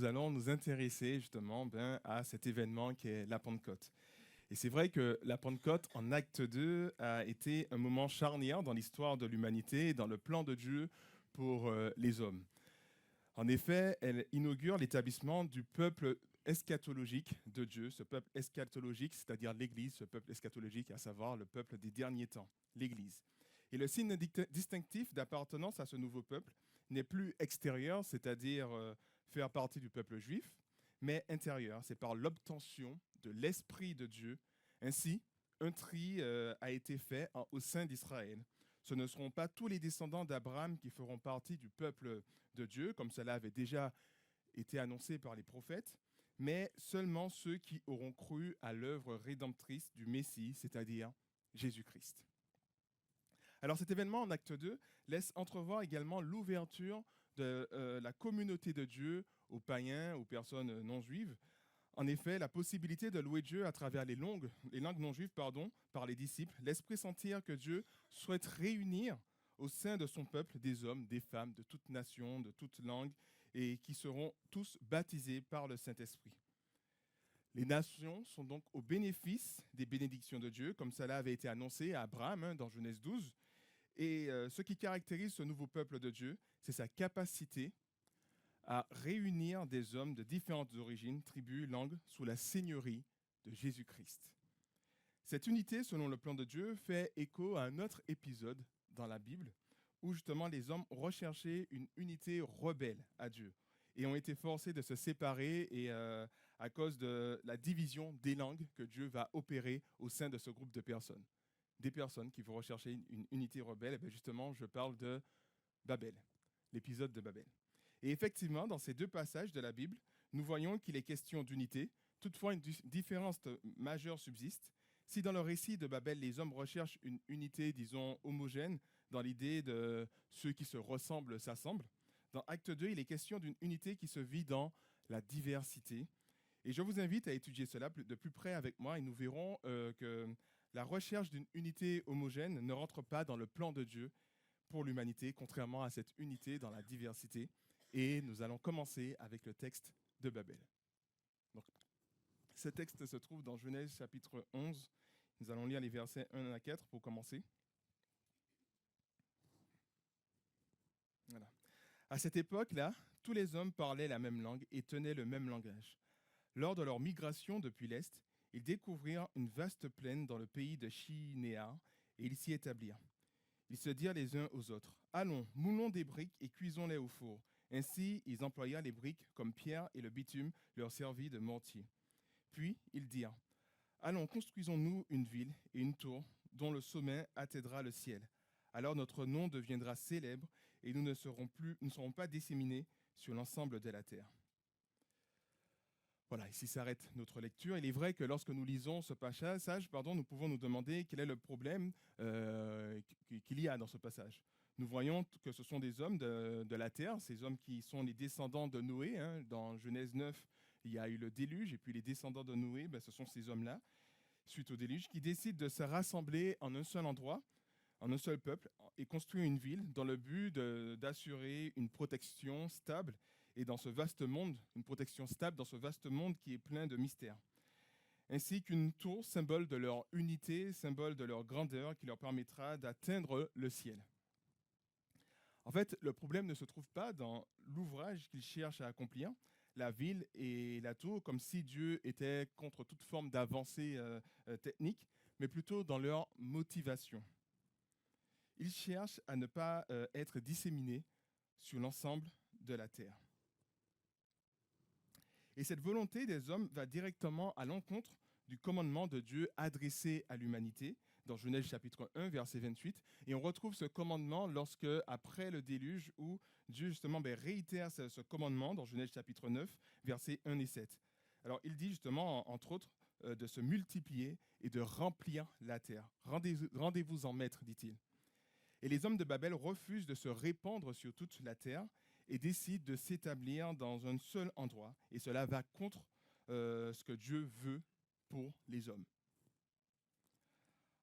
Nous allons nous intéresser justement à cet événement qui est la Pentecôte. Et c'est vrai que la Pentecôte en acte 2 a été un moment charnière dans l'histoire de l'humanité et dans le plan de Dieu pour les hommes. En effet, elle inaugure l'établissement du peuple eschatologique de Dieu, ce peuple eschatologique, c'est-à-dire l'Église, ce peuple eschatologique, à savoir le peuple des derniers temps, l'Église. Et le signe distinctif d'appartenance à ce nouveau peuple n'est plus extérieur, c'est-à-dire faire partie du peuple juif, mais intérieur. C'est par l'obtention de l'Esprit de Dieu. Ainsi, un tri a été fait au sein d'Israël. Ce ne seront pas tous les descendants d'Abraham qui feront partie du peuple de Dieu, comme cela avait déjà été annoncé par les prophètes, mais seulement ceux qui auront cru à l'œuvre rédemptrice du Messie, c'est-à-dire Jésus-Christ. Alors cet événement en acte 2 laisse entrevoir également l'ouverture de la communauté de Dieu aux païens, aux personnes non juives. En effet, la possibilité de louer Dieu à travers les langues non juives par les disciples laisse pressentir que Dieu souhaite réunir au sein de son peuple des hommes, des femmes, de toute nation, de toute langue, et qui seront tous baptisés par le Saint-Esprit. Les nations sont donc au bénéfice des bénédictions de Dieu, comme cela avait été annoncé à Abraham dans Genèse 12. Et ce qui caractérise ce nouveau peuple de Dieu, c'est sa capacité à réunir des hommes de différentes origines, tribus, langues, sous la seigneurie de Jésus-Christ. Cette unité, selon le plan de Dieu, fait écho à un autre épisode dans la Bible, où justement les hommes recherchaient une unité rebelle à Dieu et ont été forcés de se séparer et à cause de la division des langues que Dieu va opérer au sein de ce groupe de personnes. Des personnes qui vont rechercher une unité rebelle, et bien justement, je parle de Babel, l'épisode de Babel. Et effectivement, dans ces deux passages de la Bible, nous voyons qu'il est question d'unité. Toutefois, une différence majeure subsiste. Si dans le récit de Babel, les hommes recherchent une unité, disons, homogène, dans l'idée de ceux qui se ressemblent s'assemblent, dans Acte 2, il est question d'une unité qui se vit dans la diversité. Et je vous invite à étudier cela de plus près avec moi et nous verrons que la recherche d'une unité homogène ne rentre pas dans le plan de Dieu pour l'humanité, contrairement à cette unité dans la diversité. Et nous allons commencer avec le texte de Babel. Donc, ce texte se trouve dans Genèse chapitre 11. Nous allons lire les versets 1 à 4 pour commencer. Voilà. À cette époque-là, tous les hommes parlaient la même langue et tenaient le même langage. Lors de leur migration depuis l'Est, ils découvrirent une vaste plaine dans le pays de Shinéar et ils s'y établirent. Ils se dirent les uns aux autres, « Allons, moulons des briques et cuisons-les au four. » Ainsi, ils employèrent les briques comme pierre et le bitume leur servit de mortier. Puis, ils dirent, « Allons, construisons-nous une ville et une tour dont le sommet atteindra le ciel. Alors notre nom deviendra célèbre et nous ne serons pas disséminés sur l'ensemble de la terre. » Voilà, ici s'arrête notre lecture. Il est vrai que lorsque nous lisons ce passage, nous pouvons nous demander quel est le problème qu'il y a dans ce passage. Nous voyons que ce sont des hommes de la terre, ces hommes qui sont les descendants de Noé. Dans Genèse 9, il y a eu le déluge, et puis les descendants de Noé, ce sont ces hommes-là, suite au déluge, qui décident de se rassembler en un seul endroit, en un seul peuple, et construire une ville dans le but d'assurer une protection stable et dans ce vaste monde, une protection stable dans ce vaste monde qui est plein de mystères. Ainsi qu'une tour, symbole de leur unité, symbole de leur grandeur, qui leur permettra d'atteindre le ciel. En fait, le problème ne se trouve pas dans l'ouvrage qu'ils cherchent à accomplir, la ville et la tour, comme si Dieu était contre toute forme d'avancée technique, mais plutôt dans leur motivation. Ils cherchent à ne pas être disséminés sur l'ensemble de la terre. Et cette volonté des hommes va directement à l'encontre du commandement de Dieu adressé à l'humanité, dans Genèse chapitre 1, verset 28. Et on retrouve ce commandement lorsque, après le déluge, où Dieu justement réitère ce commandement dans Genèse chapitre 9, versets 1 et 7. Alors il dit justement, entre autres, de se multiplier et de remplir la terre. Rendez-vous en maître, dit-il. Et les hommes de Babel refusent de se répandre sur toute la terre et décident de s'établir dans un seul endroit. Et cela va contre ce que Dieu veut pour les hommes.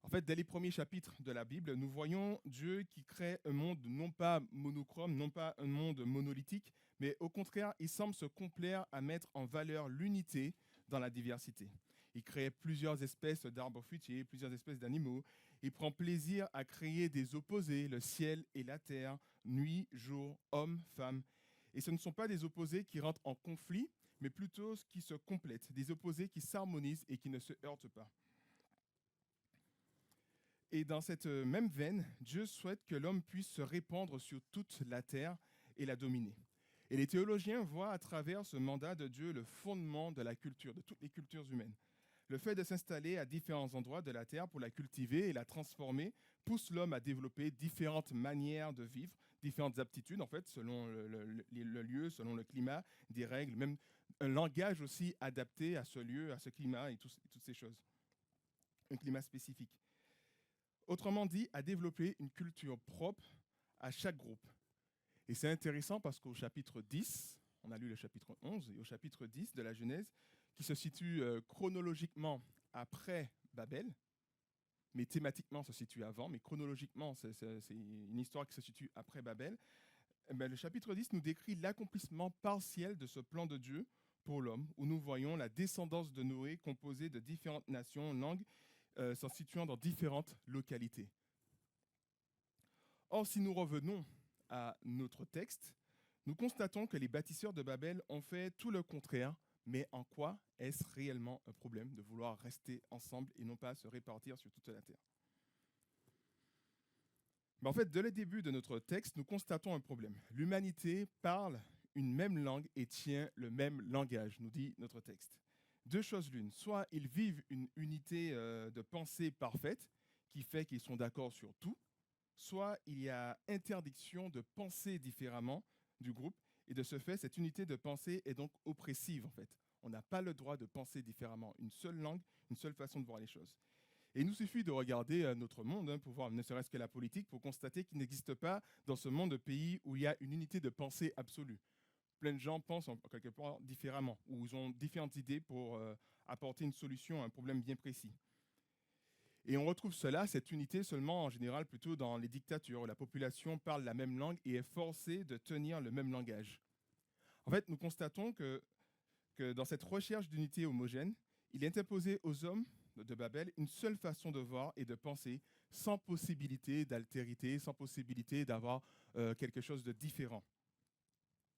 En fait, dès les premiers chapitres de la Bible, nous voyons Dieu qui crée un monde non pas monochrome, non pas un monde monolithique, mais au contraire, il semble se complaire à mettre en valeur l'unité dans la diversité. Il crée plusieurs espèces d'arbres fruitiers, plusieurs espèces d'animaux. Il prend plaisir à créer des opposés, le ciel et la terre, nuit, jour, homme, femme. Et ce ne sont pas des opposés qui rentrent en conflit, mais plutôt qui se complètent, des opposés qui s'harmonisent et qui ne se heurtent pas. Et dans cette même veine, Dieu souhaite que l'homme puisse se répandre sur toute la terre et la dominer. Et les théologiens voient à travers ce mandat de Dieu le fondement de la culture, de toutes les cultures humaines. Le fait de s'installer à différents endroits de la terre pour la cultiver et la transformer pousse l'homme à développer différentes manières de vivre, différentes aptitudes, en fait, selon le lieu, selon le climat, des règles, même un langage aussi adapté à ce lieu, à ce climat et toutes ces choses. Un climat spécifique. Autrement dit, à développer une culture propre à chaque groupe. Et c'est intéressant parce qu'au chapitre 10, on a lu le chapitre 11, et au chapitre 10 de la Genèse, qui se situe chronologiquement après Babel, mais thématiquement se situe avant, mais chronologiquement, c'est une histoire qui se situe après Babel. Le chapitre 10 nous décrit l'accomplissement partiel de ce plan de Dieu pour l'homme, où nous voyons la descendance de Noé composée de différentes nations, langues, s'en situant dans différentes localités. Or, si nous revenons à notre texte, nous constatons que les bâtisseurs de Babel ont fait tout le contraire, mais en quoi est-ce réellement un problème de vouloir rester ensemble et non pas se répartir sur toute la terre? En fait, dès le début de notre texte, nous constatons un problème. L'humanité parle une même langue et tient le même langage, nous dit notre texte. Deux choses l'une. Soit ils vivent une unité de pensée parfaite, qui fait qu'ils sont d'accord sur tout, soit il y a interdiction de penser différemment du groupe, et de ce fait, cette unité de pensée est donc oppressive en fait. On n'a pas le droit de penser différemment, une seule langue, une seule façon de voir les choses. Et il nous suffit de regarder notre monde, pour voir ne serait-ce que la politique, pour constater qu'il n'existe pas dans ce monde de pays où il y a une unité de pensée absolue. Plein de gens pensent en quelque part différemment, ou ils ont différentes idées pour apporter une solution à un problème bien précis. Et on retrouve cela, cette unité seulement en général plutôt dans les dictatures où la population parle la même langue et est forcée de tenir le même langage. En fait, nous constatons que dans cette recherche d'unité homogène, il est imposé aux hommes de Babel une seule façon de voir et de penser, sans possibilité d'altérité, sans possibilité d'avoir quelque chose de différent.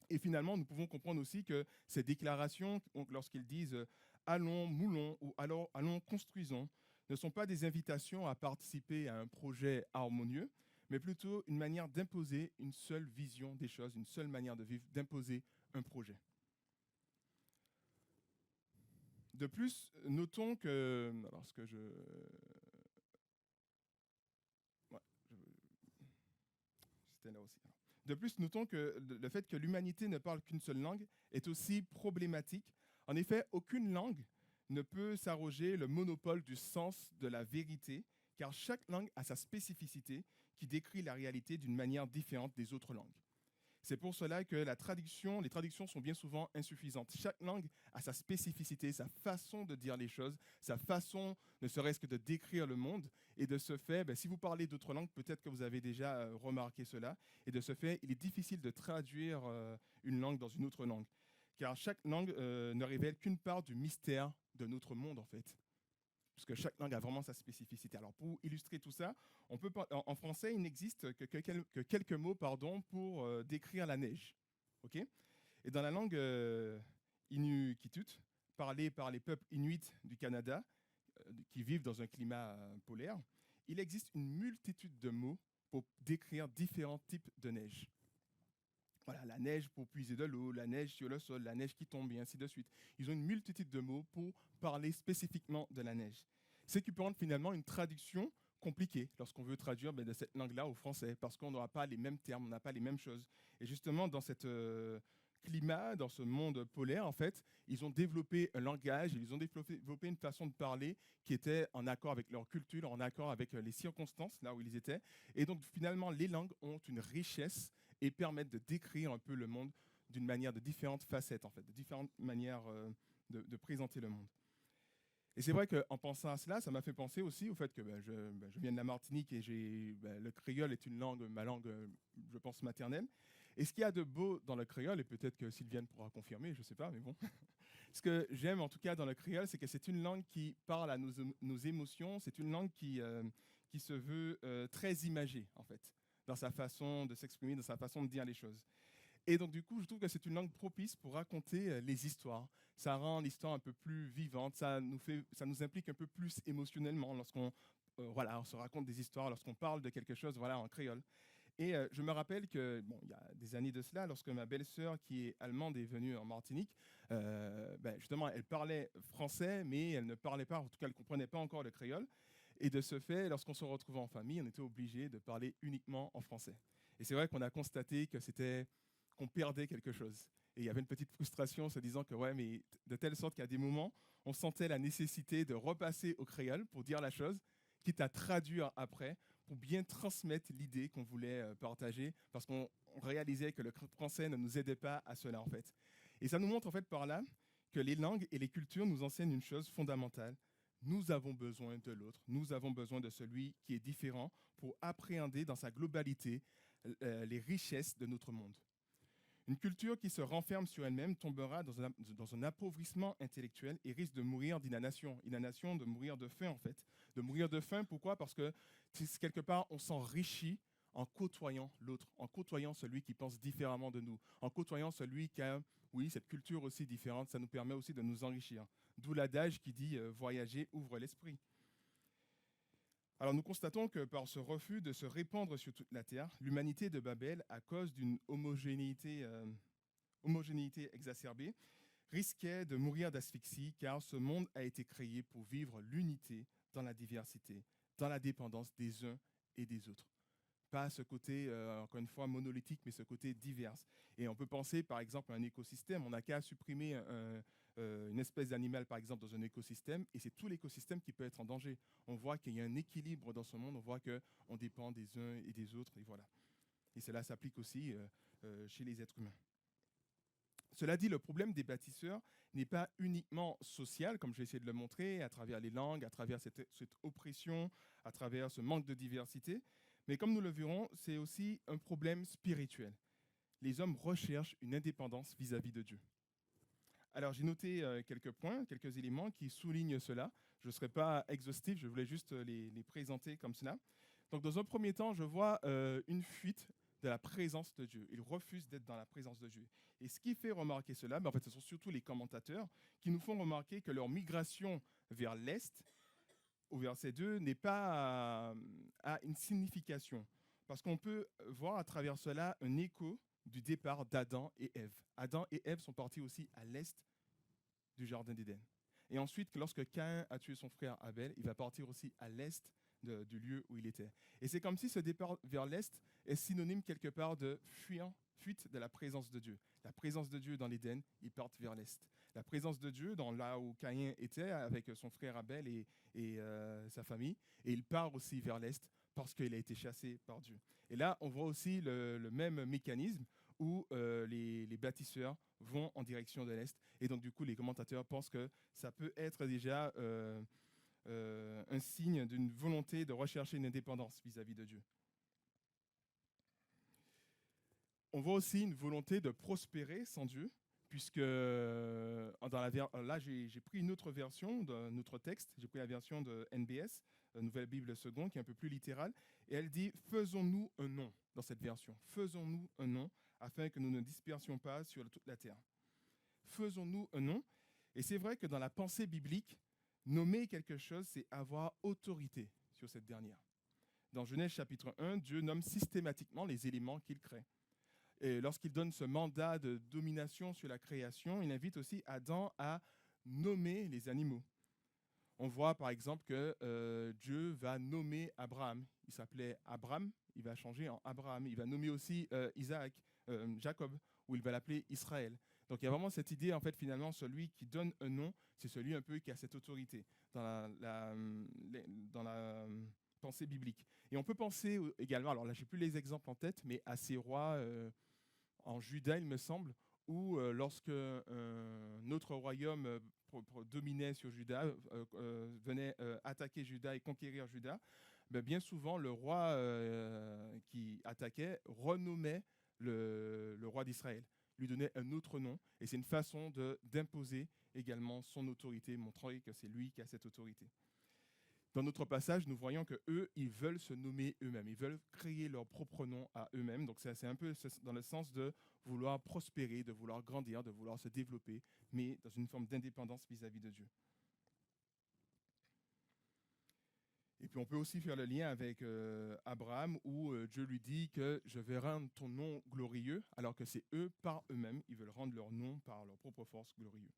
Et finalement, nous pouvons comprendre aussi que ces déclarations, lorsqu'ils disent « allons, moulons » ou « allons, construisons », ne sont pas des invitations à participer à un projet harmonieux, mais plutôt une manière d'imposer une seule vision des choses, une seule manière de vivre, d'imposer un projet. De plus, notons que... Alors, ce que je... Ouais, c'était là aussi. De plus, notons que le fait que l'humanité ne parle qu'une seule langue est aussi problématique. En effet, aucune langue ne peut s'arroger le monopole du sens de la vérité, car chaque langue a sa spécificité qui décrit la réalité d'une manière différente des autres langues. C'est pour cela que les traductions sont bien souvent insuffisantes. Chaque langue a sa spécificité, sa façon de dire les choses, sa façon, ne serait-ce que de décrire le monde. Et de ce fait, si vous parlez d'autres langues, peut-être que vous avez déjà remarqué cela. Et de ce fait, il est difficile de traduire une langue dans une autre langue. Car chaque langue ne révèle qu'une part du mystère de notre monde, en fait. Puisque chaque langue a vraiment sa spécificité. Alors, pour illustrer tout ça, en français, il n'existe que quelques mots pour décrire la neige. Okay, et dans la langue inuktitut, parlée par les peuples inuits du Canada, qui vivent dans un climat polaire, il existe une multitude de mots pour décrire différents types de neige. Voilà, la neige pour puiser de l'eau, la neige sur le sol, la neige qui tombe, et ainsi de suite. Ils ont une multitude de mots pour parler spécifiquement de la neige. Ce qui peut rendre finalement une traduction compliquée lorsqu'on veut traduire de cette langue-là au français, parce qu'on n'aura pas les mêmes termes, on n'a pas les mêmes choses. Et justement, dans ce climat, dans ce monde polaire, en fait, ils ont développé un langage, ils ont développé une façon de parler qui était en accord avec leur culture, en accord avec les circonstances, là où ils étaient. Et donc, finalement, les langues ont une richesse et permettent de décrire un peu le monde d'une manière de différentes facettes, en fait, de différentes manières de présenter le monde. Et c'est vrai qu'en pensant à cela, ça m'a fait penser aussi au fait que je viens de la Martinique et le créole est ma langue, je pense, maternelle. Et ce qu'il y a de beau dans le créole, et peut-être que Sylviane pourra confirmer, je ne sais pas, mais bon, ce que j'aime en tout cas dans le créole, c'est que c'est une langue qui parle à nos émotions, c'est une langue qui se veut très imagée, en fait, dans sa façon de s'exprimer, dans sa façon de dire les choses. Et donc, du coup, je trouve que c'est une langue propice pour raconter les histoires. Ça rend l'histoire un peu plus vivante, ça nous implique un peu plus émotionnellement lorsqu'on voilà, on se raconte des histoires, lorsqu'on parle de quelque chose voilà, en créole. Et je me rappelle que, bon, il y a des années de cela, lorsque ma belle-sœur, qui est allemande, est venue en Martinique, justement, elle parlait français, mais elle ne parlait pas, en tout cas, elle ne comprenait pas encore le créole. Et de ce fait, lorsqu'on se retrouvait en famille, on était obligé de parler uniquement en français. Et c'est vrai qu'on a constaté que qu'on perdait quelque chose. Et il y avait une petite frustration se disant que, ouais, mais de telle sorte qu'à des moments, on sentait la nécessité de repasser au créole pour dire la chose, quitte à traduire après, pour bien transmettre l'idée qu'on voulait partager, parce qu'on réalisait que le français ne nous aidait pas à cela, en fait. Et ça nous montre, en fait, par là, que les langues et les cultures nous enseignent une chose fondamentale. Nous avons besoin de l'autre, nous avons besoin de celui qui est différent pour appréhender dans sa globalité les richesses de notre monde. Une culture qui se renferme sur elle-même tombera dans un appauvrissement intellectuel et risque de mourir d'inanation. Inanation, de mourir de faim en fait. De mourir de faim, pourquoi? Parce que quelque part, on s'enrichit en côtoyant l'autre, en côtoyant celui qui pense différemment de nous, en côtoyant celui qui a, oui, cette culture aussi différente, ça nous permet aussi de nous enrichir. D'où l'adage qui dit voyager ouvre l'esprit. Alors nous constatons que par ce refus de se répandre sur toute la terre, l'humanité de Babel, à cause d'une homogénéité exacerbée, risquait de mourir d'asphyxie, car ce monde a été créé pour vivre l'unité dans la diversité, dans la dépendance des uns et des autres. Pas ce côté, encore une fois, monolithique, mais ce côté divers. Et on peut penser, par exemple, à un écosystème. On n'a qu'à supprimer une espèce d'animal, par exemple, dans un écosystème, et c'est tout l'écosystème qui peut être en danger. On voit qu'il y a un équilibre dans ce monde, on voit qu'on dépend des uns et des autres, et voilà. Et cela s'applique aussi chez les êtres humains. Cela dit, le problème des bâtisseurs n'est pas uniquement social, comme j'ai essayé de le montrer, à travers les langues, à travers cette oppression, à travers ce manque de diversité, mais comme nous le verrons, c'est aussi un problème spirituel. Les hommes recherchent une indépendance vis-à-vis de Dieu. Alors j'ai noté quelques points, quelques éléments qui soulignent cela. Je ne serai pas exhaustif, je voulais juste les présenter comme cela. Donc dans un premier temps, je vois une fuite de la présence de Dieu. Ils refusent d'être dans la présence de Dieu. Et ce qui fait remarquer cela, en fait, ce sont surtout les commentateurs qui nous font remarquer que leur migration vers l'Est, au verset 2, n'est pas à une signification. Parce qu'on peut voir à travers cela un écho du départ d'Adam et Ève. Adam et Ève sont partis aussi à l'est du Jardin d'Éden. Et ensuite, lorsque Caïn a tué son frère Abel, il va partir aussi à l'est du lieu où il était. Et c'est comme si ce départ vers l'est est synonyme quelque part de fuite de la présence de Dieu. La présence de Dieu dans l'Éden, ils partent vers l'est. La présence de Dieu dans là où Caïn était avec son frère Abel et sa famille, et il part aussi vers l'est parce qu'il a été chassé par Dieu. Et là, on voit aussi le même mécanisme où les bâtisseurs vont en direction de l'Est. Et donc, du coup, les commentateurs pensent que ça peut être déjà un signe d'une volonté de rechercher une indépendance vis-à-vis de Dieu. On voit aussi une volonté de prospérer sans Dieu, puisque là, j'ai pris une autre version d'un autre texte, j'ai pris la version de NBS, Nouvelle Bible Seconde, qui est un peu plus littérale, et elle dit « Faisons-nous un nom » dans cette version. « Faisons-nous un nom afin que nous ne dispersions pas sur toute la terre. » Faisons-nous un nom. Et c'est vrai que dans la pensée biblique, nommer quelque chose, c'est avoir autorité sur cette dernière. Dans Genèse chapitre 1, Dieu nomme systématiquement les éléments qu'il crée. Et lorsqu'il donne ce mandat de domination sur la création, il invite aussi Adam à nommer les animaux. On voit par exemple que Dieu va nommer Abraham. Il s'appelait Abram, il va changer en Abraham. Il va nommer aussi Jacob, où il va l'appeler Israël. Donc il y a vraiment cette idée, en fait, finalement, celui qui donne un nom, c'est celui un peu qui a cette autorité dans la pensée biblique. Et on peut penser également, alors là, je n'ai plus les exemples en tête, mais à ces rois en Juda, il me semble, où lorsque un autre royaume dominait sur Juda, venait attaquer Juda et conquérir Juda, bien souvent, le roi qui attaquait renommait le roi d'Israël, lui donner un autre nom, et c'est une façon d'imposer également son autorité, montrer que c'est lui qui a cette autorité. Dans notre passage, nous voyons que eux, ils veulent se nommer eux-mêmes, ils veulent créer leur propre nom à eux-mêmes. Donc c'est un peu dans le sens de vouloir prospérer, de vouloir grandir, de vouloir se développer, mais dans une forme d'indépendance vis-à-vis de Dieu. Et puis on peut aussi faire le lien avec Abraham où Dieu lui dit que je vais rendre ton nom glorieux, alors que c'est eux par eux-mêmes, ils veulent rendre leur nom par leur propre force glorieux.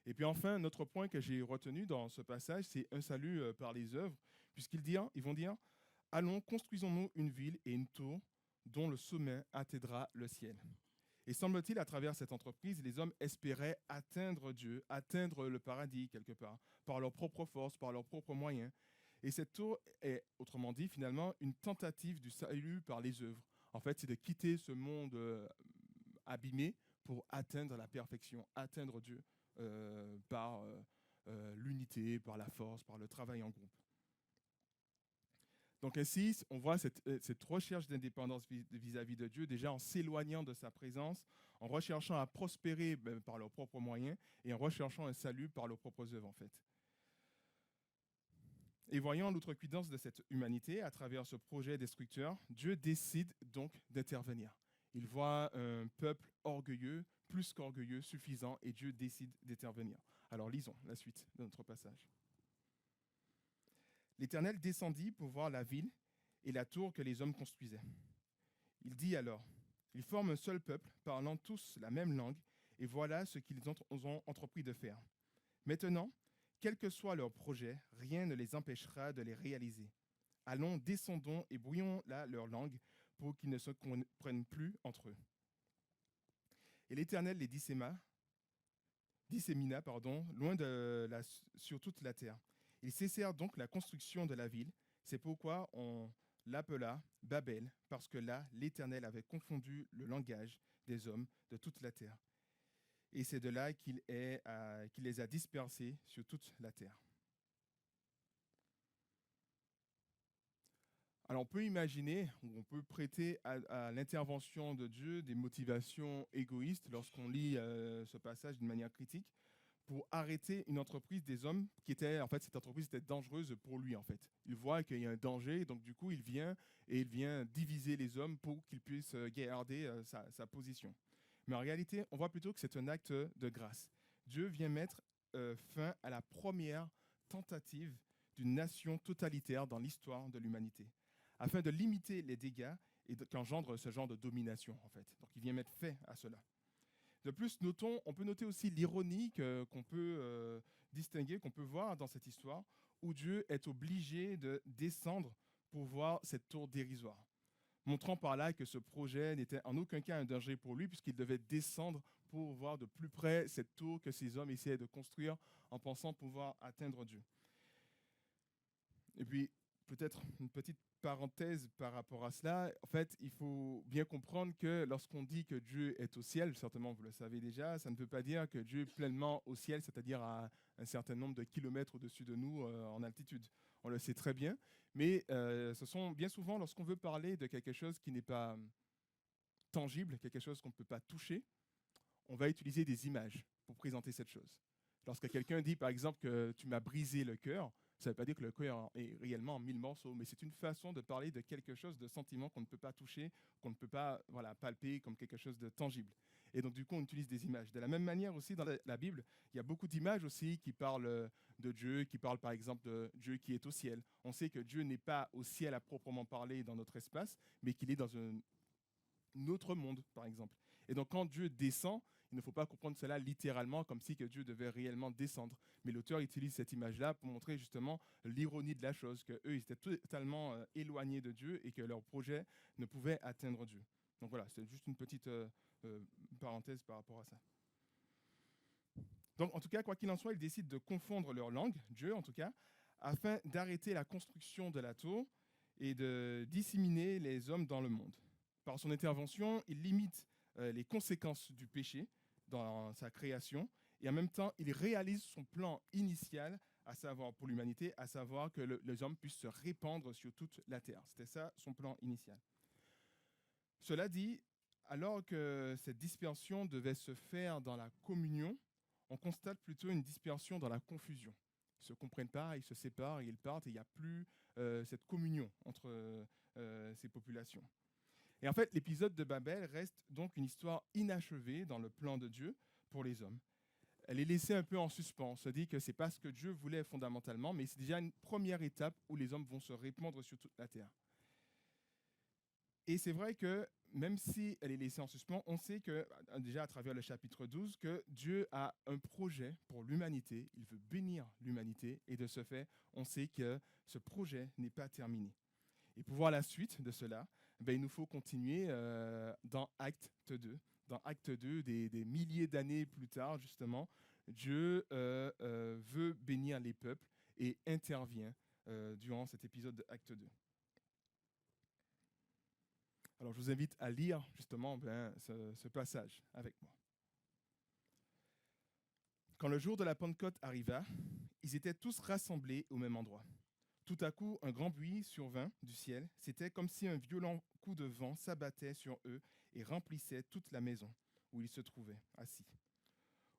Et puis enfin, un autre point que j'ai retenu dans ce passage, c'est un salut par les œuvres, ils vont dire, allons, construisons-nous une ville et une tour dont le sommet atteindra le ciel. Et semble-t-il, à travers cette entreprise, les hommes espéraient atteindre Dieu, atteindre le paradis quelque part, par leur propre force, par leurs propres moyens. Et cette tour est, autrement dit, finalement, une tentative du salut par les œuvres. En fait, c'est de quitter ce monde abîmé pour atteindre la perfection, atteindre Dieu par l'unité, par la force, par le travail en groupe. Donc ainsi, on voit cette recherche d'indépendance vis-à-vis de Dieu, déjà en s'éloignant de sa présence, en recherchant à prospérer par leurs propres moyens et en recherchant un salut par leurs propres œuvres, en fait. Et voyant l'outrecuidance de cette humanité à travers ce projet destructeur, Dieu décide donc d'intervenir. Il voit un peuple orgueilleux, plus qu'orgueilleux, suffisant, et Dieu décide d'intervenir. Alors lisons la suite de notre passage. L'Éternel descendit pour voir la ville et la tour que les hommes construisaient. Il dit alors, ils forment un seul peuple, parlant tous la même langue, et voilà ce qu'ils ont entrepris de faire. Maintenant, quel que soit leur projet, rien ne les empêchera de les réaliser. Allons, descendons et brouillons là leur langue pour qu'ils ne se comprennent plus entre eux. Et l'Éternel les dissémina, loin sur toute la terre. Ils cessèrent donc la construction de la ville. C'est pourquoi on l'appela Babel, parce que là, l'Éternel avait confondu le langage des hommes de toute la terre. Et c'est de là qu'il les a dispersés sur toute la terre. Alors on peut imaginer, ou on peut prêter à l'intervention de Dieu des motivations égoïstes lorsqu'on lit ce passage d'une manière critique, pour arrêter une entreprise des hommes qui était, en fait, cette entreprise était dangereuse pour lui, en fait. Il voit qu'il y a un danger, donc du coup, il vient diviser les hommes pour qu'ils puissent garder sa position. Mais en réalité, on voit plutôt que c'est un acte de grâce. Dieu vient mettre fin à la première tentative d'une nation totalitaire dans l'histoire de l'humanité, afin de limiter les dégâts qu'engendre ce genre de domination, en fait. Donc il vient mettre fin à cela. De plus, on peut noter aussi l'ironie qu'on peut distinguer, qu'on peut voir dans cette histoire, où Dieu est obligé de descendre pour voir cette tour dérisoire, montrant par là que ce projet n'était en aucun cas un danger pour lui, puisqu'il devait descendre pour voir de plus près cette tour que ces hommes essayaient de construire en pensant pouvoir atteindre Dieu. Et puis, peut-être une petite parenthèse par rapport à cela. En fait, il faut bien comprendre que lorsqu'on dit que Dieu est au ciel, certainement vous le savez déjà, ça ne veut pas dire que Dieu est pleinement au ciel, c'est-à-dire à un certain nombre de kilomètres au-dessus de nous en altitude. On le sait très bien, mais ce sont bien souvent, lorsqu'on veut parler de quelque chose qui n'est pas tangible, quelque chose qu'on ne peut pas toucher, on va utiliser des images pour présenter cette chose. Lorsque quelqu'un dit, par exemple, que tu m'as brisé le cœur, ça ne veut pas dire que le cœur est réellement en 1000 morceaux, mais c'est une façon de parler de quelque chose, de sentiment qu'on ne peut pas toucher, qu'on ne peut pas palper comme quelque chose de tangible. Et donc, du coup, on utilise des images. De la même manière aussi, dans la Bible, il y a beaucoup d'images aussi qui parlent de Dieu, qui parlent par exemple de Dieu qui est au ciel. On sait que Dieu n'est pas au ciel à proprement parler dans notre espace, mais qu'il est dans un autre monde, par exemple. Et donc, quand Dieu descend, il ne faut pas comprendre cela littéralement comme si que Dieu devait réellement descendre. Mais l'auteur utilise cette image-là pour montrer justement l'ironie de la chose, qu'eux, ils étaient totalement éloignés de Dieu et que leur projet ne pouvait atteindre Dieu. Donc voilà, c'est juste une petite parenthèse par rapport à ça. Donc en tout cas, quoi qu'il en soit, ils décident de confondre leur langue, Dieu en tout cas, afin d'arrêter la construction de la tour et de disséminer les hommes dans le monde. Par son intervention, il limite les conséquences du péché dans sa création, et en même temps, il réalise son plan initial, à savoir pour l'humanité, à savoir que les hommes puissent se répandre sur toute la terre. C'était ça son plan initial. Cela dit, alors que cette dispersion devait se faire dans la communion, on constate plutôt une dispersion dans la confusion. Ils ne se comprennent pas, ils se séparent, ils partent, et il n'y a plus cette communion entre ces populations. Et en fait, l'épisode de Babel reste donc une histoire inachevée dans le plan de Dieu pour les hommes. Elle est laissée un peu en suspens. On se dit que ce n'est pas ce que Dieu voulait fondamentalement, mais c'est déjà une première étape où les hommes vont se répandre sur toute la terre. Et c'est vrai que même si elle est laissée en suspens, on sait que, déjà à travers le chapitre 12, que Dieu a un projet pour l'humanité, il veut bénir l'humanité, et de ce fait, on sait que ce projet n'est pas terminé. Et pour voir la suite de cela, il nous faut continuer dans Acte 2. Dans Acte 2, des milliers d'années plus tard, justement, Dieu veut bénir les peuples et intervient durant cet épisode de Acte 2. Alors, je vous invite à lire justement ce passage avec moi. Quand le jour de la Pentecôte arriva, ils étaient tous rassemblés au même endroit. Tout à coup, un grand bruit survint du ciel. C'était comme si un violent coup de vent s'abattait sur eux et remplissait toute la maison où ils se trouvaient assis.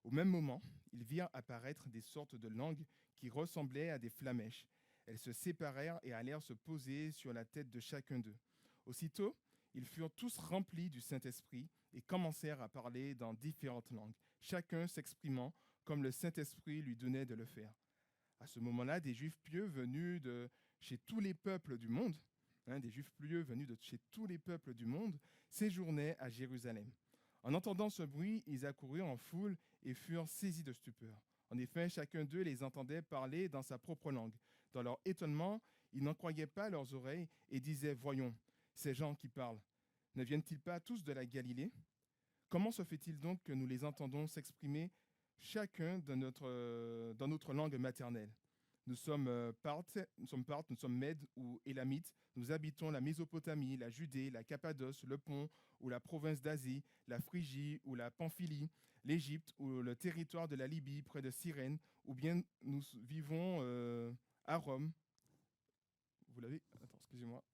Au même moment, ils virent apparaître des sortes de langues qui ressemblaient à des flammèches. Elles se séparèrent et allèrent se poser sur la tête de chacun d'eux. Aussitôt, ils furent tous remplis du Saint-Esprit et commencèrent à parler dans différentes langues, chacun s'exprimant comme le Saint-Esprit lui donnait de le faire. À ce moment-là, des Juifs pieux venus de chez tous les peuples du monde, séjournaient à Jérusalem. En entendant ce bruit, ils accoururent en foule et furent saisis de stupeur. En effet, chacun d'eux les entendait parler dans sa propre langue. Dans leur étonnement, ils n'en croyaient pas leurs oreilles et disaient « Voyons, ces gens qui parlent, ne viennent-ils pas tous de la Galilée? Comment se fait-il donc que nous les entendons s'exprimer chacun dans notre langue maternelle? Nous sommes Parthes, nous sommes Mèdes ou Élamites, nous habitons la Mésopotamie, la Judée, la Cappadoce, le Pont ou la province d'Asie, la Phrygie ou la Pamphylie, l'Égypte ou le territoire de la Libye près de Cyrène, ou bien nous vivons à Rome. Vous l'avez? Attends, excusez-moi.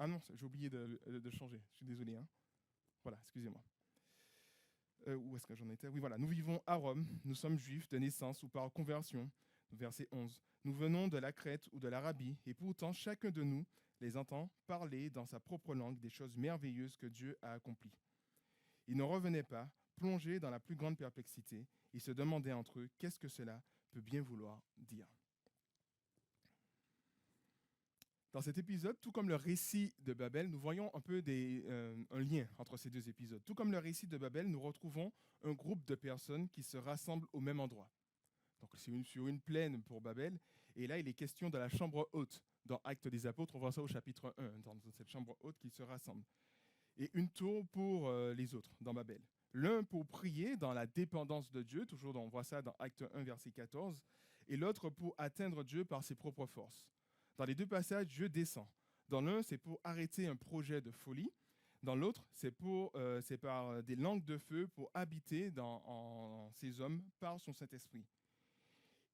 Ah non, j'ai oublié de changer, je suis désolé. Voilà, excusez-moi. Où est-ce que j'en étais? Oui, voilà. Nous vivons à Rome, nous sommes juifs de naissance ou par conversion. Verset 11. Nous venons de la Crète ou de l'Arabie, et pourtant chacun de nous les entend parler dans sa propre langue des choses merveilleuses que Dieu a accomplies. Ils ne revenaient pas, plongés dans la plus grande perplexité, ils se demandaient entre eux qu'est-ce que cela peut bien vouloir dire. Dans cet épisode, tout comme le récit de Babel, nous voyons un peu un lien entre ces deux épisodes. Tout comme le récit de Babel, nous retrouvons un groupe de personnes qui se rassemblent au même endroit. Donc c'est sur une plaine pour Babel, et là il est question de la chambre haute. Dans Actes des Apôtres, on voit ça au chapitre 1, dans cette chambre haute qui se rassemble. Et une tour pour les autres, dans Babel. L'un pour prier dans la dépendance de Dieu, toujours on voit ça dans Acte 1, verset 14, et l'autre pour atteindre Dieu par ses propres forces. Dans les deux passages, Dieu descend. Dans l'un, c'est pour arrêter un projet de folie. Dans l'autre, c'est par des langues de feu pour habiter en ces hommes par son Saint-Esprit.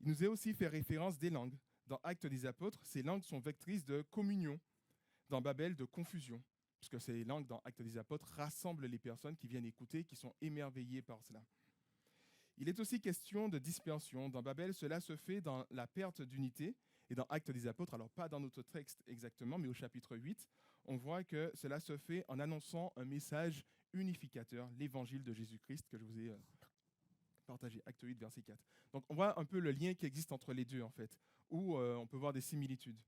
Il nous est aussi fait référence des langues. Dans Actes des Apôtres, ces langues sont vectrices de communion. Dans Babel, de confusion. Puisque ces langues, dans Actes des Apôtres, rassemblent les personnes qui viennent écouter, qui sont émerveillées par cela. Il est aussi question de dispersion. Dans Babel, cela se fait dans la perte d'unité. Et dans Actes des Apôtres, alors pas dans notre texte exactement, mais au chapitre 8, on voit que cela se fait en annonçant un message unificateur, l'évangile de Jésus-Christ que je vous ai partagé, Acte 8, verset 4. Donc on voit un peu le lien qui existe entre les deux, en fait, où on peut voir des similitudes.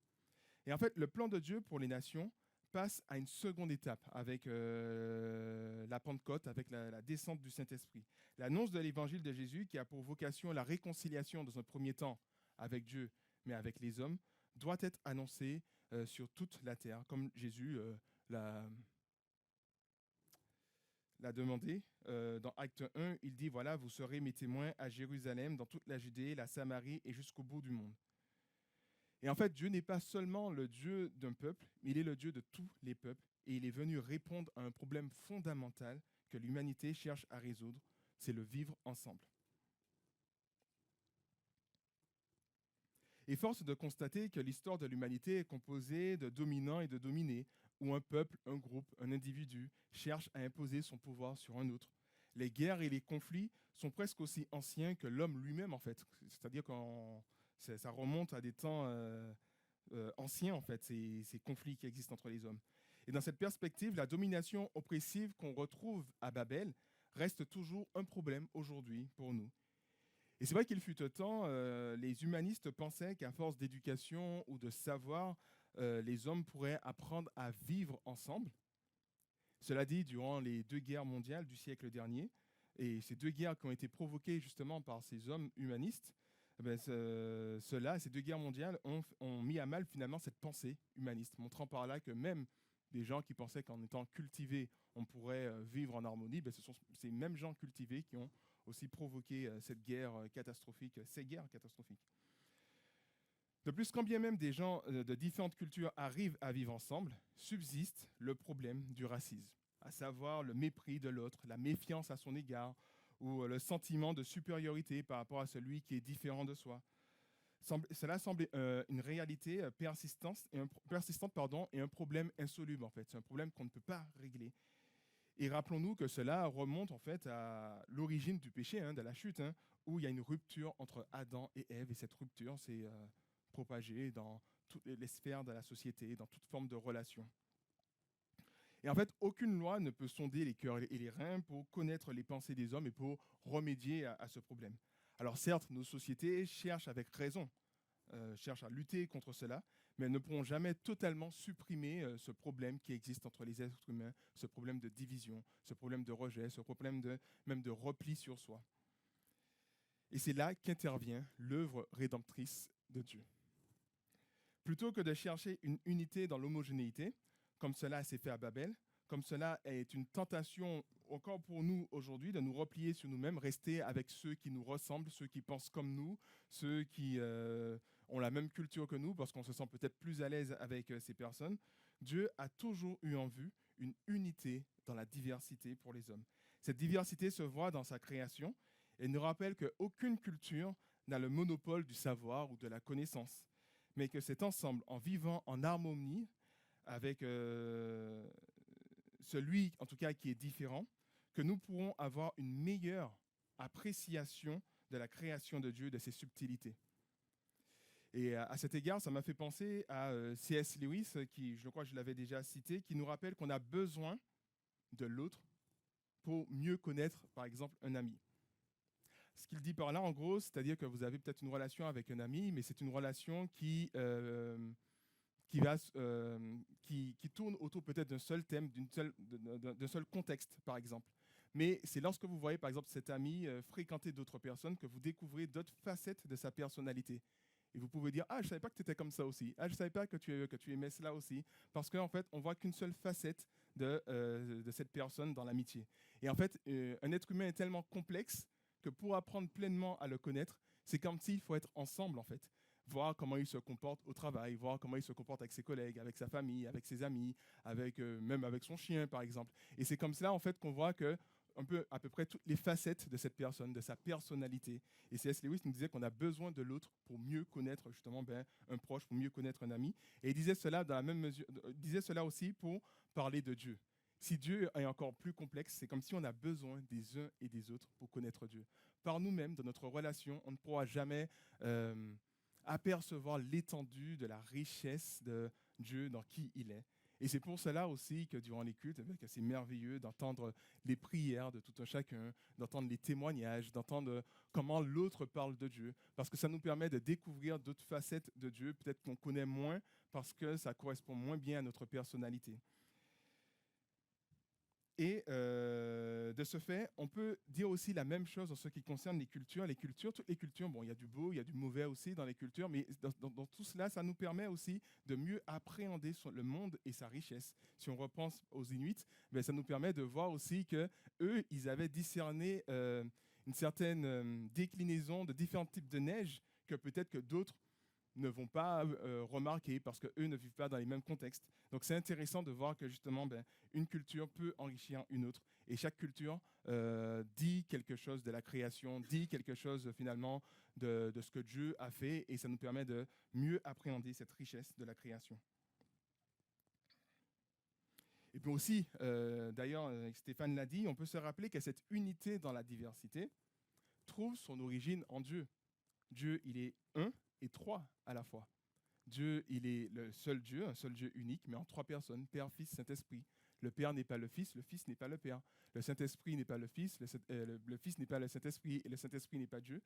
Et en fait, le plan de Dieu pour les nations passe à une seconde étape avec la Pentecôte, avec la descente du Saint-Esprit. L'annonce de l'évangile de Jésus, qui a pour vocation la réconciliation dans un premier temps avec Dieu, mais avec les hommes, doit être annoncée sur toute la terre, comme Jésus l'a demandé. Dans Acte 1, il dit, voilà, vous serez mes témoins à Jérusalem, dans toute la Judée, la Samarie et jusqu'au bout du monde. Et en fait, Dieu n'est pas seulement le Dieu d'un peuple, mais il est le Dieu de tous les peuples. Et il est venu répondre à un problème fondamental que l'humanité cherche à résoudre, c'est le vivre ensemble. Et force de constater que l'histoire de l'humanité est composée de dominants et de dominés, où un peuple, un groupe, un individu cherche à imposer son pouvoir sur un autre. Les guerres et les conflits sont presque aussi anciens que l'homme lui-même, en fait. C'est-à-dire que ça remonte à des temps anciens, en fait, ces conflits qui existent entre les hommes. Et dans cette perspective, la domination oppressive qu'on retrouve à Babel reste toujours un problème aujourd'hui pour nous. Et c'est vrai qu'il fut un temps, les humanistes pensaient qu'à force d'éducation ou de savoir, les hommes pourraient apprendre à vivre ensemble. Cela dit, durant les deux guerres mondiales du siècle dernier, et ces deux guerres qui ont été provoquées justement par ces hommes humanistes, ces deux guerres mondiales ont mis à mal finalement cette pensée humaniste, montrant par là que même des gens qui pensaient qu'en étant cultivés, on pourrait vivre en harmonie, ce sont ces mêmes gens cultivés qui ont aussi provoqué cette guerre catastrophique, ces guerres catastrophiques. De plus, quand bien même des gens de différentes cultures arrivent à vivre ensemble, subsiste le problème du racisme, à savoir le mépris de l'autre, la méfiance à son égard, ou le sentiment de supériorité par rapport à celui qui est différent de soi. Cela semble une réalité persistante et un problème insoluble en fait. C'est un problème qu'on ne peut pas régler. Et rappelons-nous que cela remonte en fait à l'origine du péché, de la chute, où il y a une rupture entre Adam et Ève. Et cette rupture s'est propagée dans toutes les sphères de la société, dans toute forme de relation. Et en fait, aucune loi ne peut sonder les cœurs et les reins pour connaître les pensées des hommes et pour remédier à ce problème. Alors certes, nos sociétés cherchent avec raison, cherchent à lutter contre cela, mais elles ne pourront jamais totalement supprimer ce problème qui existe entre les êtres humains, ce problème de division, ce problème de rejet, ce problème même de repli sur soi. Et c'est là qu'intervient l'œuvre rédemptrice de Dieu. Plutôt que de chercher une unité dans l'homogénéité, comme cela s'est fait à Babel, comme cela est une tentation encore pour nous aujourd'hui de nous replier sur nous-mêmes, rester avec ceux qui nous ressemblent, ceux qui pensent comme nous, ceux qui ont la même culture que nous, parce qu'on se sent peut-être plus à l'aise avec ces personnes. Dieu a toujours eu en vue une unité dans la diversité pour les hommes. Cette diversité se voit dans sa création et nous rappelle qu'aucune culture n'a le monopole du savoir ou de la connaissance, mais que cet ensemble, en vivant en harmonie avec celui, en tout cas, qui est différent, que nous pourrons avoir une meilleure appréciation de la création de Dieu, de ses subtilités. Et à cet égard, ça m'a fait penser à C.S. Lewis, qui, je crois que je l'avais déjà cité, qui nous rappelle qu'on a besoin de l'autre pour mieux connaître, par exemple, un ami. Ce qu'il dit par là, en gros, c'est-à-dire que vous avez peut-être une relation avec un ami, mais c'est une relation qui tourne autour peut-être d'un seul thème, d'un seul contexte, par exemple. Mais c'est lorsque vous voyez, par exemple, cet ami fréquenter d'autres personnes que vous découvrez d'autres facettes de sa personnalité. Et vous pouvez dire, ah, je ne savais pas que tu étais comme ça aussi. Ah, je ne savais pas que tu aimais cela aussi. Parce qu'en fait, on voit qu'une seule facette de cette personne dans l'amitié. Et en fait, un être humain est tellement complexe que pour apprendre pleinement à le connaître, c'est comme s'il faut être ensemble, en fait. Voir comment il se comporte au travail, voir comment il se comporte avec ses collègues, avec sa famille, avec ses amis, même avec son chien, par exemple. Et c'est comme cela, en fait, qu'on voit que à peu près toutes les facettes de cette personne, de sa personnalité. Et C.S. Lewis nous disait qu'on a besoin de l'autre pour mieux connaître justement un proche, pour mieux connaître un ami. Et il disait cela dans la même mesure, disait cela aussi pour parler de Dieu. Si Dieu est encore plus complexe, c'est comme si on a besoin des uns et des autres pour connaître Dieu. Par nous-mêmes, dans notre relation, on ne pourra jamais apercevoir l'étendue de la richesse de Dieu dans qui il est. Et c'est pour cela aussi que durant les cultes, que c'est merveilleux d'entendre les prières de tout un chacun, d'entendre les témoignages, d'entendre comment l'autre parle de Dieu, parce que ça nous permet de découvrir d'autres facettes de Dieu, peut-être qu'on connaît moins, parce que ça correspond moins bien à notre personnalité. Et de ce fait, on peut dire aussi la même chose en ce qui concerne les cultures. Toutes les cultures, bon, il y a du beau, il y a du mauvais aussi dans les cultures, mais dans tout cela, ça nous permet aussi de mieux appréhender le monde et sa richesse. Si on repense aux Inuits, ça nous permet de voir aussi que eux, ils avaient discerné une certaine déclinaison de différents types de neige que peut-être que d'autres ne vont pas remarquer parce qu'eux ne vivent pas dans les mêmes contextes. Donc c'est intéressant de voir que justement, une culture peut enrichir une autre. Et chaque culture dit quelque chose de la création, dit quelque chose finalement de ce que Dieu a fait, et ça nous permet de mieux appréhender cette richesse de la création. Et puis aussi, d'ailleurs, Stéphane l'a dit, on peut se rappeler que cette unité dans la diversité trouve son origine en Dieu. Dieu, il est un et trois à la fois. Dieu, il est le seul Dieu, un seul Dieu unique, mais en trois personnes, Père, Fils, Saint-Esprit. Le Père n'est pas le Fils n'est pas le Père. Le Saint-Esprit n'est pas le Fils, le Fils n'est pas le Saint-Esprit, et le Saint-Esprit n'est pas Dieu,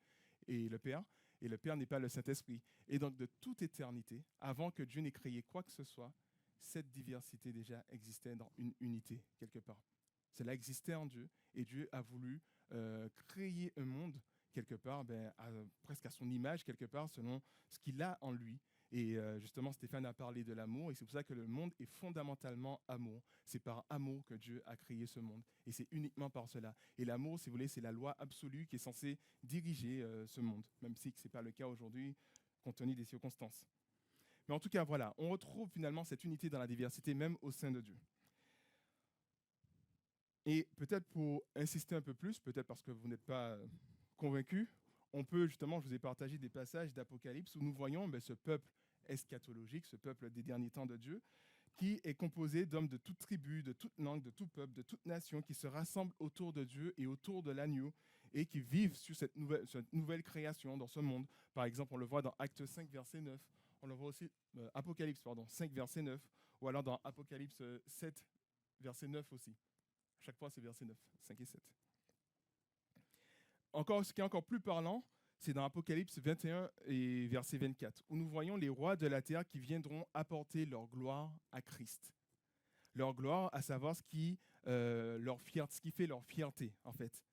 et le Père n'est pas le Saint-Esprit. Et donc, de toute éternité, avant que Dieu n'ait créé quoi que ce soit, cette diversité déjà existait dans une unité, quelque part. Cela existait en Dieu, et Dieu a voulu créer un monde, quelque part, presque à son image, quelque part, selon ce qu'il a en lui. Et justement, Stéphane a parlé de l'amour, et c'est pour ça que le monde est fondamentalement amour. C'est par amour que Dieu a créé ce monde, et c'est uniquement par cela. Et l'amour, si vous voulez, c'est la loi absolue qui est censée diriger ce monde, même si ce n'est pas le cas aujourd'hui, compte tenu des circonstances. Mais en tout cas, voilà, on retrouve finalement cette unité dans la diversité, même au sein de Dieu. Et peut-être pour insister un peu plus, peut-être parce que vous n'êtes pas convaincus, on peut justement, je vous ai partagé des passages d'Apocalypse où nous voyons ce peuple eschatologique, ce peuple des derniers temps de Dieu, qui est composé d'hommes de toute tribu, de toute langue, de tout peuple, de toute nation, qui se rassemblent autour de Dieu et autour de l'agneau, et qui vivent sur cette nouvelle création dans ce monde. Par exemple, on le voit dans Actes 5, verset 9, on le voit aussi, Apocalypse 5, verset 9, ou alors dans Apocalypse 7, verset 9 aussi. À chaque fois, c'est verset 9, 5 et 7. Encore, ce qui est encore plus parlant, c'est dans Apocalypse 21 et verset 24, où nous voyons les rois de la terre qui viendront apporter leur gloire à Christ. Leur gloire, à savoir ce qui fait leur fierté, en fait,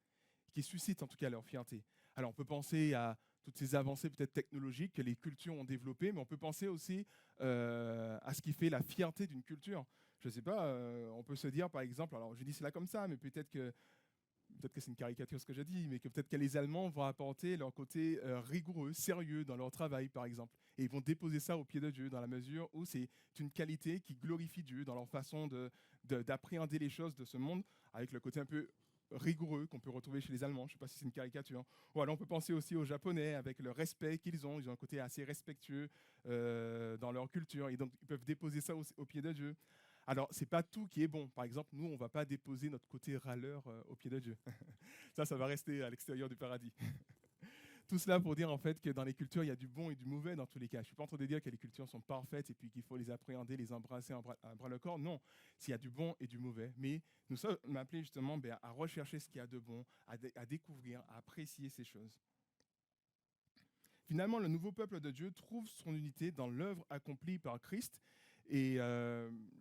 qui suscite en tout cas leur fierté. Alors, on peut penser à toutes ces avancées peut-être technologiques que les cultures ont développées, mais on peut penser aussi à ce qui fait la fierté d'une culture. Je ne sais pas, on peut se dire par exemple, alors je dis cela comme ça, mais peut-être que c'est une caricature ce que je dis, mais que peut-être que les Allemands vont apporter leur côté rigoureux, sérieux dans leur travail, par exemple. Et ils vont déposer ça au pied de Dieu, dans la mesure où c'est une qualité qui glorifie Dieu dans leur façon d'appréhender les choses de ce monde, avec le côté un peu rigoureux qu'on peut retrouver chez les Allemands. Je ne sais pas si c'est une caricature. Ou alors on peut penser aussi aux Japonais, avec le respect qu'ils ont. Ils ont un côté assez respectueux dans leur culture, et donc ils peuvent déposer ça au pied de Dieu. Alors, ce n'est pas tout qui est bon. Par exemple, nous, on ne va pas déposer notre côté râleur au pied de Dieu. Ça va rester à l'extérieur du paradis. Tout cela pour dire en fait que dans les cultures, il y a du bon et du mauvais dans tous les cas. Je ne suis pas en train de dire que les cultures sont parfaites et puis qu'il faut les appréhender, les embrasser à bras le corps. Non, s'il y a du bon et du mauvais. Mais nous sommes appelés justement à rechercher ce qu'il y a de bon, à découvrir, à apprécier ces choses. Finalement, le nouveau peuple de Dieu trouve son unité dans l'œuvre accomplie par Christ. Et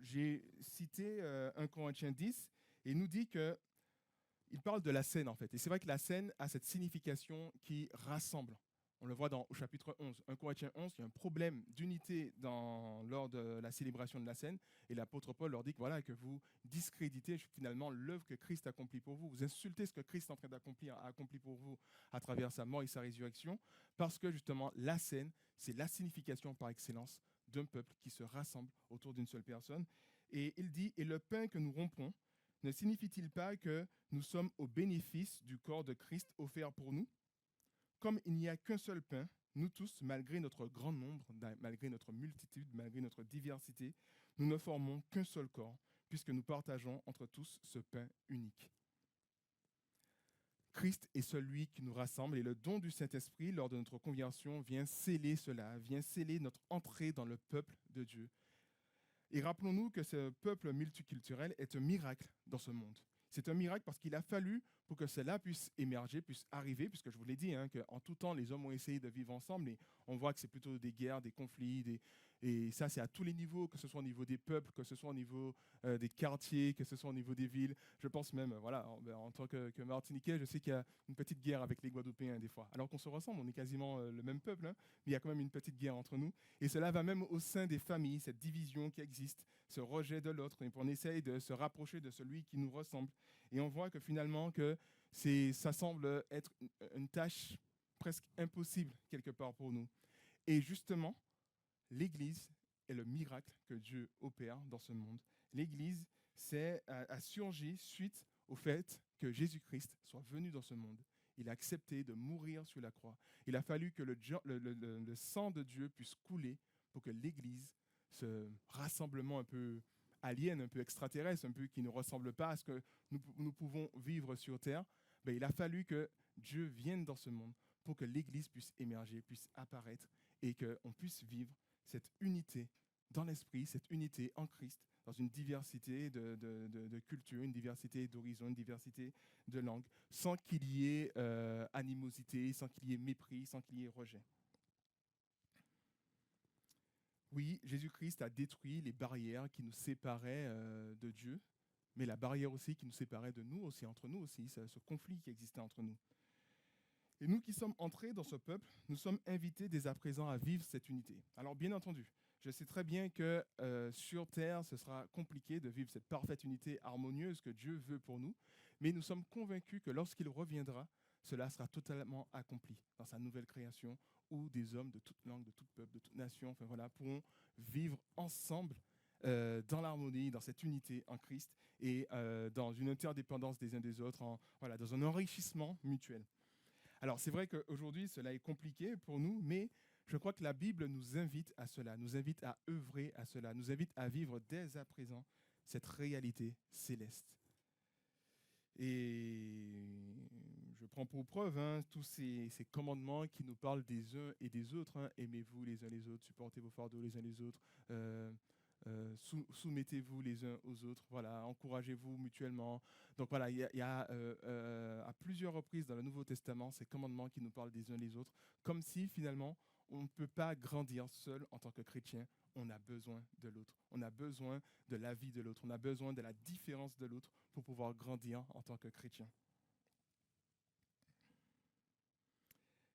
j'ai cité 1 Corinthiens 10, et il nous dit qu'il parle de la scène en fait. Et c'est vrai que la scène a cette signification qui rassemble. On le voit au chapitre 11. 1 Corinthiens 11, il y a un problème d'unité lors de la célébration de la scène. Et l'apôtre Paul leur dit que vous discréditez finalement l'œuvre que Christ accomplit pour vous. Vous insultez ce que Christ est en train d'accomplir, a accompli pour vous à travers sa mort et sa résurrection. Parce que justement, la scène, c'est la signification par excellence d'un peuple qui se rassemble autour d'une seule personne. Et il dit, et le pain que nous rompons ne signifie-t-il pas que nous sommes au bénéfice du corps de Christ offert pour nous? Comme il n'y a qu'un seul pain, nous tous, malgré notre grand nombre, malgré notre multitude, malgré notre diversité, nous ne formons qu'un seul corps, puisque nous partageons entre tous ce pain unique. Christ est celui qui nous rassemble, et le don du Saint-Esprit lors de notre conversion vient sceller cela, vient sceller notre entrée dans le peuple de Dieu. Et rappelons-nous que ce peuple multiculturel est un miracle dans ce monde. C'est un miracle parce qu'il a fallu pour que cela puisse émerger, puisse arriver, puisque je vous l'ai dit, qu'en tout temps, les hommes ont essayé de vivre ensemble, et on voit que c'est plutôt des guerres, des conflits, et ça, c'est à tous les niveaux, que ce soit au niveau des peuples, que ce soit au niveau des quartiers, que ce soit au niveau des villes. Je pense même, en tant que Martiniquais, je sais qu'il y a une petite guerre avec les Guadeloupéens des fois. Alors qu'on se ressemble, on est quasiment le même peuple, mais il y a quand même une petite guerre entre nous. Et cela va même au sein des familles, cette division qui existe, ce rejet de l'autre, et on essaye de se rapprocher de celui qui nous ressemble. Et on voit que finalement, ça semble être une tâche presque impossible quelque part pour nous. Et justement, l'Église est le miracle que Dieu opère dans ce monde. L'Église a surgi suite au fait que Jésus-Christ soit venu dans ce monde. Il a accepté de mourir sur la croix. Il a fallu que le sang de Dieu puisse couler pour que l'Église, ce rassemblement un peu alien, un peu extraterrestre, un peu qui ne ressemble pas à ce que nous pouvons vivre sur Terre, ben, il a fallu que Dieu vienne dans ce monde pour que l'Église puisse émerger, puisse apparaître et qu'on puisse vivre cette unité dans l'esprit, cette unité en Christ, dans une diversité de cultures, une diversité d'horizons, une diversité de langues, sans qu'il y ait animosité, sans qu'il y ait mépris, sans qu'il y ait rejet. Oui, Jésus-Christ a détruit les barrières qui nous séparaient de Dieu, mais la barrière aussi qui nous séparait de nous aussi, entre nous aussi, ce conflit qui existait entre nous. Et nous qui sommes entrés dans ce peuple, nous sommes invités dès à présent à vivre cette unité. Alors bien entendu, je sais très bien que sur Terre, ce sera compliqué de vivre cette parfaite unité harmonieuse que Dieu veut pour nous, mais nous sommes convaincus que lorsqu'il reviendra, cela sera totalement accompli dans sa nouvelle création, où des hommes de toute langue, de tout peuple, de toute nation, enfin voilà, pourront vivre ensemble dans l'harmonie, dans cette unité en Christ et dans une interdépendance des uns des autres, voilà, dans un enrichissement mutuel. Alors c'est vrai qu'aujourd'hui cela est compliqué pour nous, mais je crois que la Bible nous invite à cela, nous invite à œuvrer à cela, nous invite à vivre dès à présent cette réalité céleste. Et je prends pour preuve tous ces commandements qui nous parlent des uns et des autres. Aimez-vous les uns les autres, supportez vos fardeaux les uns les autres, soumettez-vous les uns aux autres, voilà, encouragez-vous mutuellement. Donc voilà, il y a à plusieurs reprises dans le Nouveau Testament ces commandements qui nous parlent des uns les autres, comme si finalement on ne peut pas grandir seul en tant que chrétien. On a besoin de l'autre. On a besoin de la vie de l'autre. On a besoin de la différence de l'autre pour pouvoir grandir en tant que chrétien.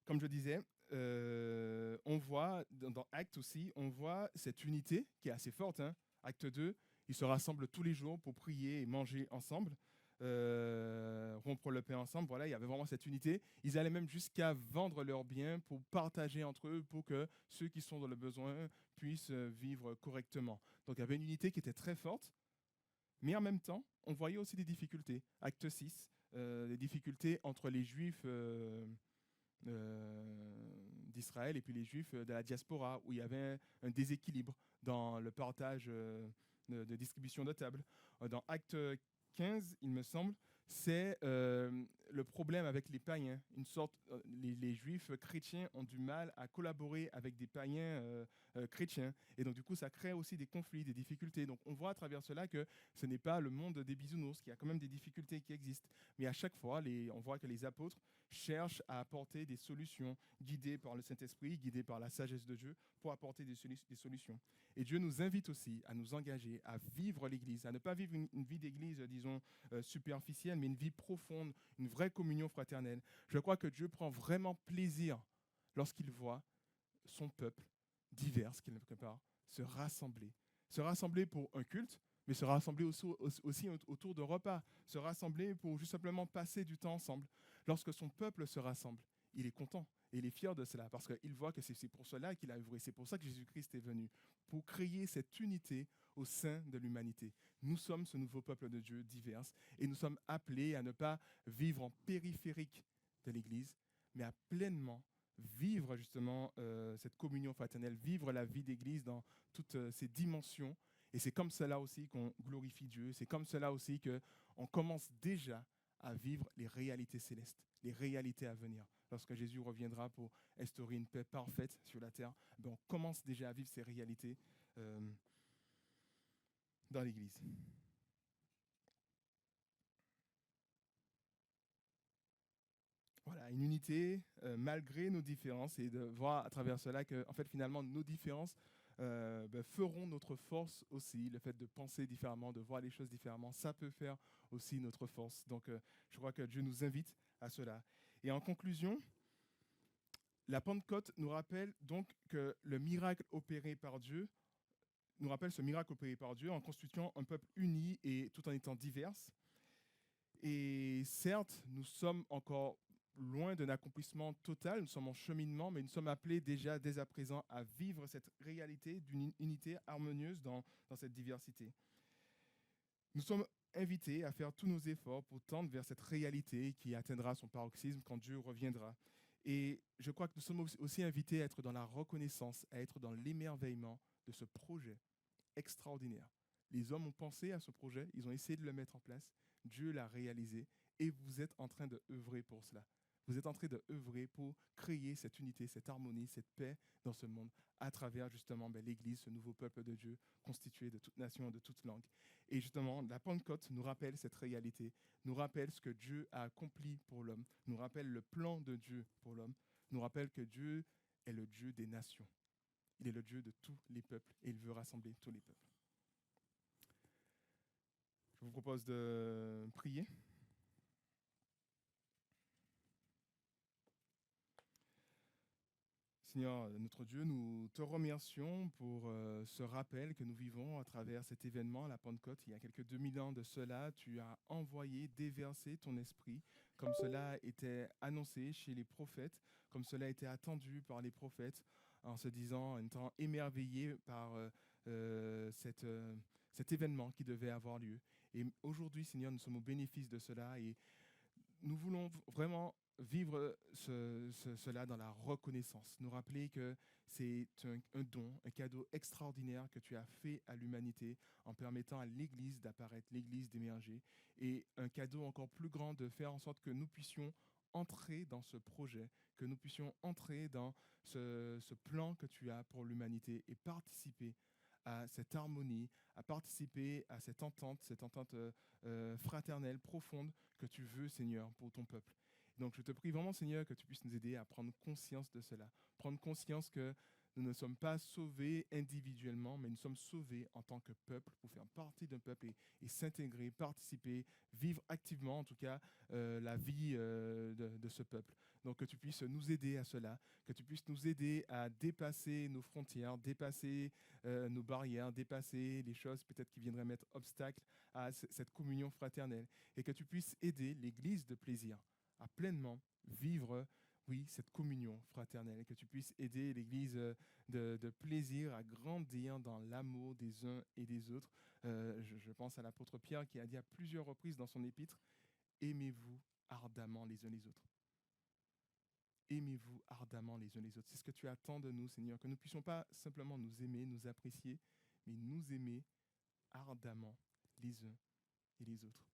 Comme je disais, on voit dans Actes aussi, on voit cette unité qui est assez forte. Acte 2, ils se rassemblent tous les jours pour prier et manger ensemble, rompre le pain ensemble. Voilà, il y avait vraiment cette unité. Ils allaient même jusqu'à vendre leurs biens pour partager entre eux, pour que ceux qui sont dans le besoin puissent vivre correctement. Donc il y avait une unité qui était très forte, mais en même temps, on voyait aussi des difficultés. Acte 6, des difficultés entre les Juifs d'Israël et puis les Juifs de la diaspora, où il y avait un déséquilibre dans le partage de distribution de tables. Dans Acte 15, il me semble, c'est le problème avec les païens. Une sorte, les Juifs chrétiens ont du mal à collaborer avec des païens chrétiens. Et donc, du coup, ça crée aussi des conflits, des difficultés. Donc, on voit à travers cela que ce n'est pas le monde des bisounours, qu'il y a quand même des difficultés qui existent. Mais à chaque fois, on voit que les apôtres cherchent à apporter des solutions, guidés par le Saint-Esprit, guidés par la sagesse de Dieu, pour apporter des solutions. Et Dieu nous invite aussi à nous engager, à vivre l'Église, à ne pas vivre une vie d'Église, disons, superficielle, mais une vie profonde, une vraie communion fraternelle. Je crois que Dieu prend vraiment plaisir lorsqu'il voit son peuple, divers quelque part, se rassembler pour un culte, mais se rassembler aussi autour de repas, se rassembler pour juste simplement passer du temps ensemble. Lorsque son peuple se rassemble, il est content et il est fier de cela parce qu'il voit que c'est pour cela qu'il a œuvré. C'est pour ça que Jésus-Christ est venu, pour créer cette unité au sein de l'humanité. Nous sommes ce nouveau peuple de Dieu divers et nous sommes appelés à ne pas vivre en périphérique de l'Église, mais à pleinement vivre justement cette communion fraternelle, vivre la vie d'Église dans toutes ses dimensions. Et c'est comme cela aussi qu'on glorifie Dieu. C'est comme cela aussi qu'on commence déjà à vivre les réalités célestes, les réalités à venir. Lorsque Jésus reviendra pour instaurer une paix parfaite sur la terre, on commence déjà à vivre ces réalités dans l'Église. Voilà, une unité malgré nos différences et de voir à travers cela que, en fait, finalement, nos différences feront notre force aussi. Le fait de penser différemment, de voir les choses différemment, ça peut faire aussi notre force. Donc, je crois que Dieu nous invite à cela. Et en conclusion, la Pentecôte nous rappelle donc que le miracle opéré par Dieu, nous rappelle ce miracle opéré par Dieu en constituant un peuple uni et tout en étant divers. Et certes, nous sommes encore loin d'un accomplissement total, nous sommes en cheminement, mais nous sommes appelés déjà dès à présent à vivre cette réalité d'une unité harmonieuse dans cette diversité. Nous sommes invités à faire tous nos efforts pour tendre vers cette réalité qui atteindra son paroxysme quand Dieu reviendra. Et je crois que nous sommes aussi invités à être dans la reconnaissance, à être dans l'émerveillement de ce projet extraordinaire, Les hommes ont pensé à ce projet, ils ont essayé de le mettre en place, Dieu l'a réalisé et vous êtes en train de œuvrer pour cela. Vous êtes en train de œuvrer pour créer cette unité, cette harmonie, cette paix dans ce monde à travers justement l'Église, ce nouveau peuple de Dieu constitué de toute nation, de toute langue. Et justement, la Pentecôte nous rappelle cette réalité, nous rappelle ce que Dieu a accompli pour l'homme, nous rappelle le plan de Dieu pour l'homme, nous rappelle que Dieu est le Dieu des nations. Il est le Dieu de tous les peuples et il veut rassembler tous les peuples. Je vous propose de prier. Seigneur, notre Dieu, nous te remercions pour ce rappel que nous vivons à travers cet événement, la Pentecôte. Il y a quelques 2000 ans de cela, tu as envoyé, déversé ton esprit, comme cela était annoncé chez les prophètes, comme cela était attendu par les prophètes, en se disant, en étant émerveillés par cet événement qui devait avoir lieu. Et aujourd'hui, Seigneur, nous sommes au bénéfice de cela et nous voulons vraiment vivre cela dans la reconnaissance, nous rappeler que c'est un don, un cadeau extraordinaire que tu as fait à l'humanité en permettant à l'Église d'apparaître, l'Église d'émerger, et un cadeau encore plus grand de faire en sorte que nous puissions entrer dans ce projet, que nous puissions entrer dans ce plan que tu as pour l'humanité et participer à cette harmonie, à participer à cette entente fraternelle, profonde que tu veux, Seigneur, pour ton peuple. Donc je te prie vraiment, Seigneur, que tu puisses nous aider à prendre conscience de cela, prendre conscience que nous ne sommes pas sauvés individuellement, mais nous sommes sauvés en tant que peuple pour faire partie d'un peuple et s'intégrer, participer, vivre activement, en tout cas, la vie de ce peuple. Donc que tu puisses nous aider à cela, que tu puisses nous aider à dépasser nos frontières, dépasser nos barrières, dépasser les choses peut-être qui viendraient mettre obstacle à cette communion fraternelle, et que tu puisses aider l'Église de plaisir à pleinement vivre, oui, cette communion fraternelle, et que tu puisses aider l'Église de plaisir à grandir dans l'amour des uns et des autres. Je pense à l'apôtre Pierre qui a dit à plusieurs reprises dans son épître, aimez-vous ardemment les uns les autres. Aimez-vous ardemment les uns les autres. C'est ce que tu attends de nous, Seigneur, que nous ne puissions pas simplement nous aimer, nous apprécier, mais nous aimer ardemment les uns et les autres.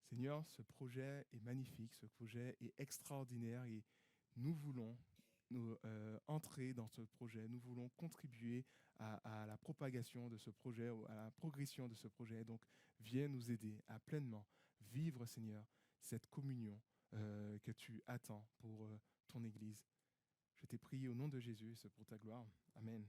Seigneur, ce projet est magnifique, ce projet est extraordinaire et nous voulons entrer dans ce projet, nous voulons contribuer à la propagation de ce projet, à la progression de ce projet. Donc, viens nous aider à pleinement vivre, Seigneur, cette communion que tu attends pour ton Église. Je t'ai prié au nom de Jésus, c'est pour ta gloire. Amen.